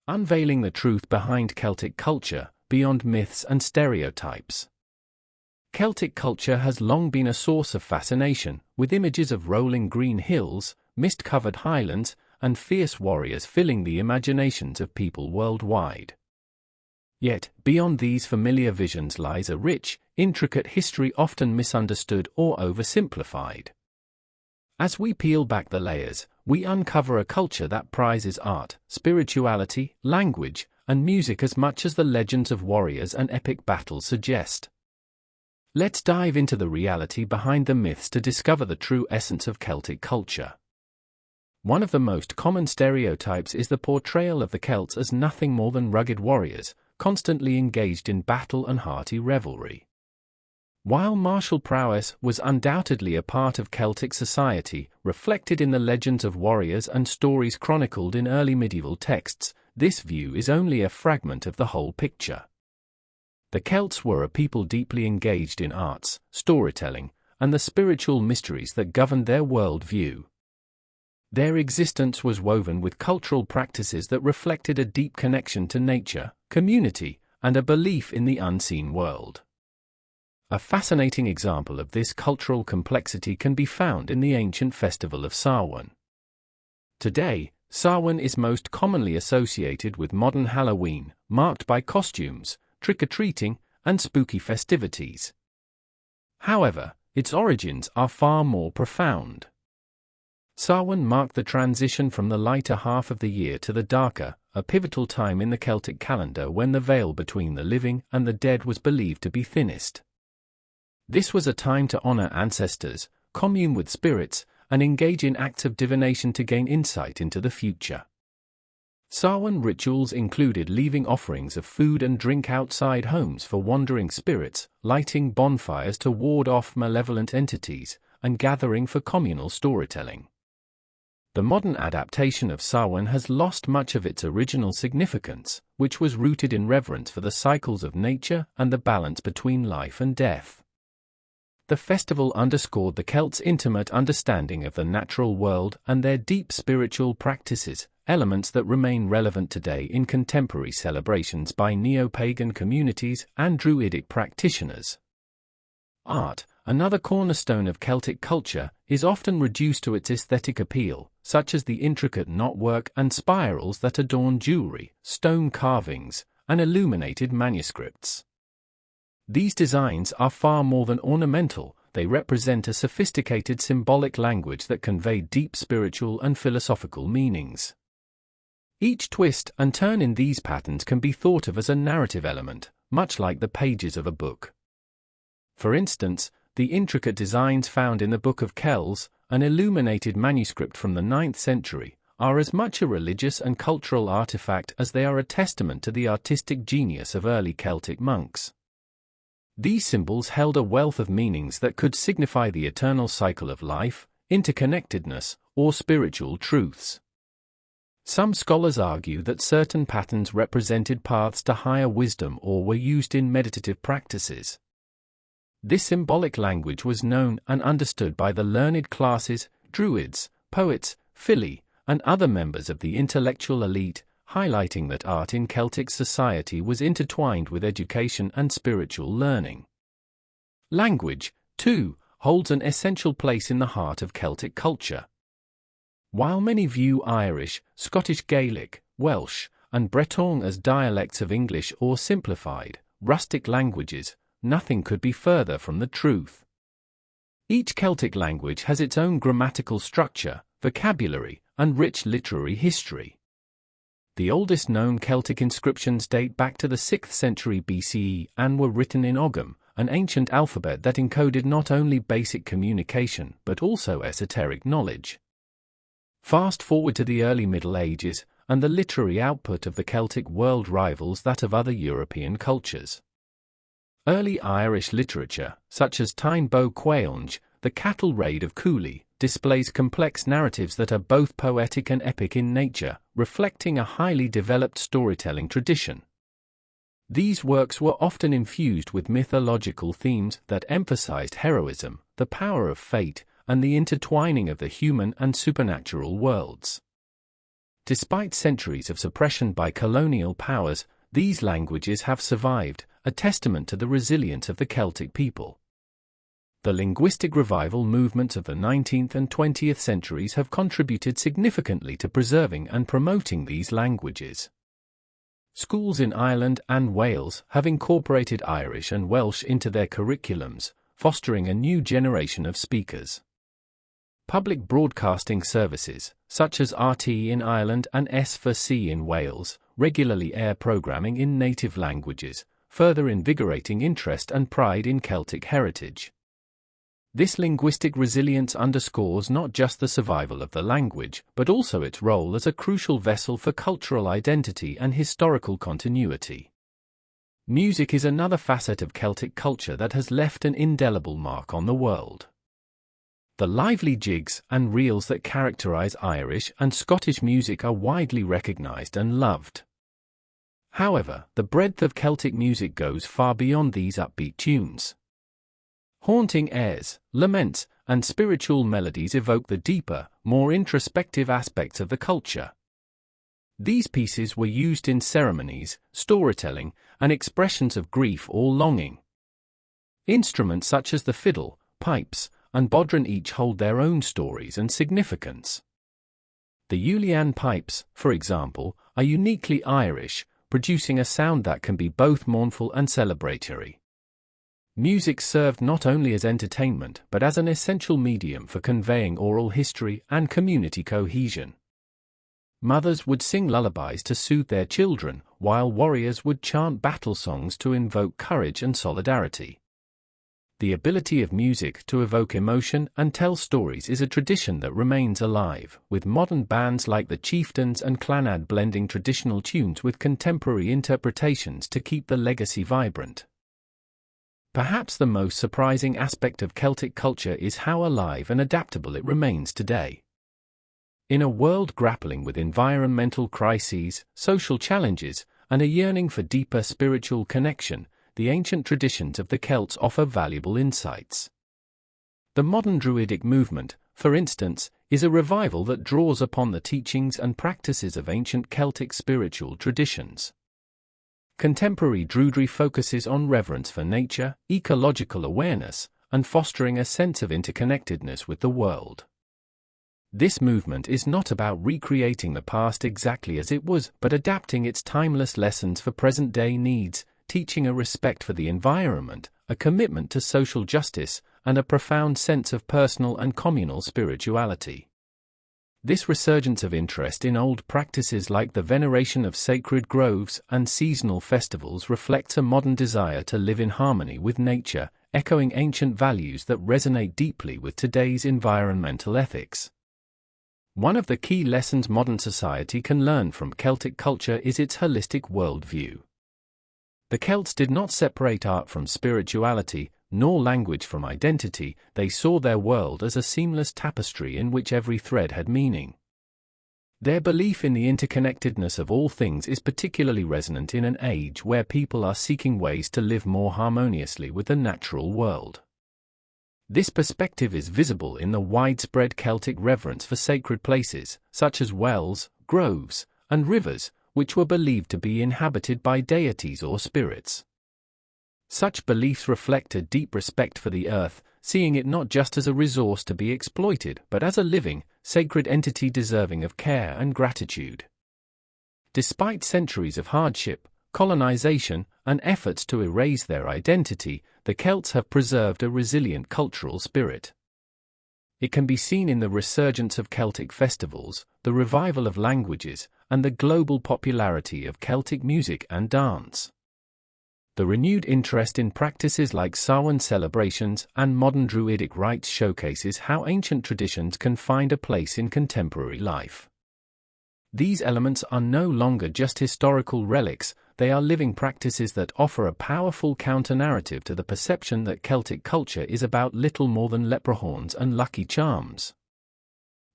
unveiling the truth behind Celtic culture, beyond myths and stereotypes. Celtic culture has long been a source of fascination, with images of rolling green hills, mist-covered highlands, and fierce warriors filling the imaginations of people worldwide. Yet, beyond these familiar visions lies a rich, intricate history often misunderstood or oversimplified. As we peel back the layers, we uncover a culture that prizes art, spirituality, language, and music as much as the legends of warriors and epic battles suggest. Let's dive into the reality behind the myths to discover the true essence of Celtic culture. One of the most common stereotypes is the portrayal of the Celts as nothing more than rugged warriors, constantly engaged in battle and hearty revelry. While martial prowess was undoubtedly a part of Celtic society, reflected in the legends of warriors and stories chronicled in early medieval texts, this view is only a fragment of the whole picture. The Celts were a people deeply engaged in arts, storytelling, and the spiritual mysteries that governed their world view. Their existence was woven with cultural practices that reflected a deep connection to nature, community, and a belief in the unseen world. A fascinating example of this cultural complexity can be found in the ancient festival of Samhain. Today, Samhain is most commonly associated with modern Halloween, marked by costumes, trick-or-treating, and spooky festivities. However, its origins are far more profound. Samhain marked the transition from the lighter half of the year to the darker, a pivotal time in the Celtic calendar when the veil between the living and the dead was believed to be thinnest. This was a time to honor ancestors, commune with spirits, and engage in acts of divination to gain insight into the future. Samhain rituals included leaving offerings of food and drink outside homes for wandering spirits, lighting bonfires to ward off malevolent entities, and gathering for communal storytelling. The modern adaptation of Samhain has lost much of its original significance, which was rooted in reverence for the cycles of nature and the balance between life and death. The festival underscored the Celts' intimate understanding of the natural world and their deep spiritual practices, elements that remain relevant today in contemporary celebrations by neo-pagan communities and Druidic practitioners. Art, another cornerstone of Celtic culture, is often reduced to its aesthetic appeal, such as the intricate knotwork and spirals that adorn jewelry, stone carvings, and illuminated manuscripts. These designs are far more than ornamental, they represent a sophisticated symbolic language that convey deep spiritual and philosophical meanings. Each twist and turn in these patterns can be thought of as a narrative element, much like the pages of a book. For instance, the intricate designs found in the Book of Kells, an illuminated manuscript from the 9th century, are as much a religious and cultural artifact as they are a testament to the artistic genius of early Celtic monks. These symbols held a wealth of meanings that could signify the eternal cycle of life, interconnectedness, or spiritual truths. Some scholars argue that certain patterns represented paths to higher wisdom or were used in meditative practices. This symbolic language was known and understood by the learned classes, Druids, poets, fili, and other members of the intellectual elite, highlighting that art in Celtic society was intertwined with education and spiritual learning. Language, too, holds an essential place in the heart of Celtic culture. While many view Irish, Scottish Gaelic, Welsh, and Breton as dialects of English or simplified, rustic languages, nothing could be further from the truth. Each Celtic language has its own grammatical structure, vocabulary, and rich literary history. The oldest known Celtic inscriptions date back to the 6th century BCE and were written in Ogham, an ancient alphabet that encoded not only basic communication but also esoteric knowledge. Fast forward to the early Middle Ages, and the literary output of the Celtic world rivals that of other European cultures. Early Irish literature, such as Táin Bó Cúailnge, The Cattle Raid of Cooley, displays complex narratives that are both poetic and epic in nature, reflecting a highly developed storytelling tradition. These works were often infused with mythological themes that emphasized heroism, the power of fate, and the intertwining of the human and supernatural worlds. Despite centuries of suppression by colonial powers, these languages have survived, a testament to the resilience of the Celtic people. The linguistic revival movements of the 19th and 20th centuries have contributed significantly to preserving and promoting these languages. Schools in Ireland and Wales have incorporated Irish and Welsh into their curriculums, fostering a new generation of speakers. Public broadcasting services, such as RT in Ireland and S4C in Wales, regularly air programming in native languages, further invigorating interest and pride in Celtic heritage. This linguistic resilience underscores not just the survival of the language, but also its role as a crucial vessel for cultural identity and historical continuity. Music is another facet of Celtic culture that has left an indelible mark on the world. The lively jigs and reels that characterize Irish and Scottish music are widely recognized and loved. However, the breadth of Celtic music goes far beyond these upbeat tunes. Haunting airs, laments, and spiritual melodies evoke the deeper, more introspective aspects of the culture. These pieces were used in ceremonies, storytelling, and expressions of grief or longing. Instruments such as the fiddle, pipes, and bodhran each hold their own stories and significance. The Julian pipes, for example, are uniquely Irish, producing a sound that can be both mournful and celebratory. Music served not only as entertainment but as an essential medium for conveying oral history and community cohesion. Mothers would sing lullabies to soothe their children, while warriors would chant battle songs to invoke courage and solidarity. The ability of music to evoke emotion and tell stories is a tradition that remains alive, with modern bands like the Chieftains and Clannad blending traditional tunes with contemporary interpretations to keep the legacy vibrant. Perhaps the most surprising aspect of Celtic culture is how alive and adaptable it remains today. In a world grappling with environmental crises, social challenges, and a yearning for deeper spiritual connection, the ancient traditions of the Celts offer valuable insights. The modern Druidic movement, for instance, is a revival that draws upon the teachings and practices of ancient Celtic spiritual traditions. Contemporary Druidry focuses on reverence for nature, ecological awareness, and fostering a sense of interconnectedness with the world. This movement is not about recreating the past exactly as it was, but adapting its timeless lessons for present-day needs, teaching a respect for the environment, a commitment to social justice, and a profound sense of personal and communal spirituality. This resurgence of interest in old practices like the veneration of sacred groves and seasonal festivals reflects a modern desire to live in harmony with nature, echoing ancient values that resonate deeply with today's environmental ethics. One of the key lessons modern society can learn from Celtic culture is its holistic worldview. The Celts did not separate art from spirituality, nor language from identity. They saw their world as a seamless tapestry in which every thread had meaning. Their belief in the interconnectedness of all things is particularly resonant in an age where people are seeking ways to live more harmoniously with the natural world. This perspective is visible in the widespread Celtic reverence for sacred places, such as wells, groves, and rivers, which were believed to be inhabited by deities or spirits. Such beliefs reflect a deep respect for the earth, seeing it not just as a resource to be exploited, but as a living, sacred entity deserving of care and gratitude. Despite centuries of hardship, colonization, and efforts to erase their identity, the Celts have preserved a resilient cultural spirit. It can be seen in the resurgence of Celtic festivals, the revival of languages, and the global popularity of Celtic music and dance. The renewed interest in practices like Samhain celebrations and modern Druidic rites showcases how ancient traditions can find a place in contemporary life. These elements are no longer just historical relics, they are living practices that offer a powerful counter-narrative to the perception that Celtic culture is about little more than leprechauns and lucky charms.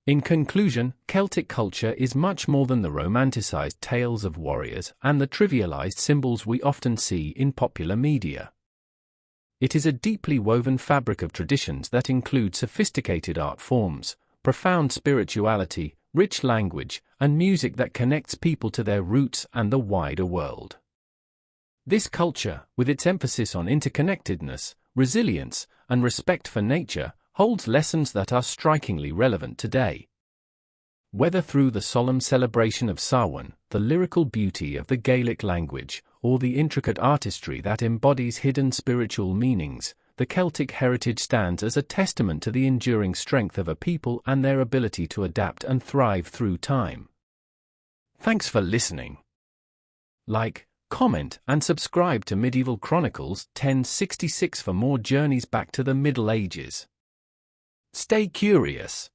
In conclusion, Celtic culture is much more than the romanticized tales of warriors and the trivialized symbols we often see in popular media. It is a deeply woven fabric of traditions that include sophisticated art forms, profound spirituality, rich language, and music that connects people to their roots and the wider world. This culture, with its emphasis on interconnectedness, resilience, and respect for nature, holds lessons that are strikingly relevant today. Whether through the solemn celebration of Samhain, the lyrical beauty of the Gaelic language, or the intricate artistry that embodies hidden spiritual meanings, the Celtic heritage stands as a testament to the enduring strength of a people and their ability to adapt and thrive through time. Thanks for listening. Like, comment, and subscribe to Medieval Chronicles 1066 for more journeys back to the Middle Ages. Stay curious.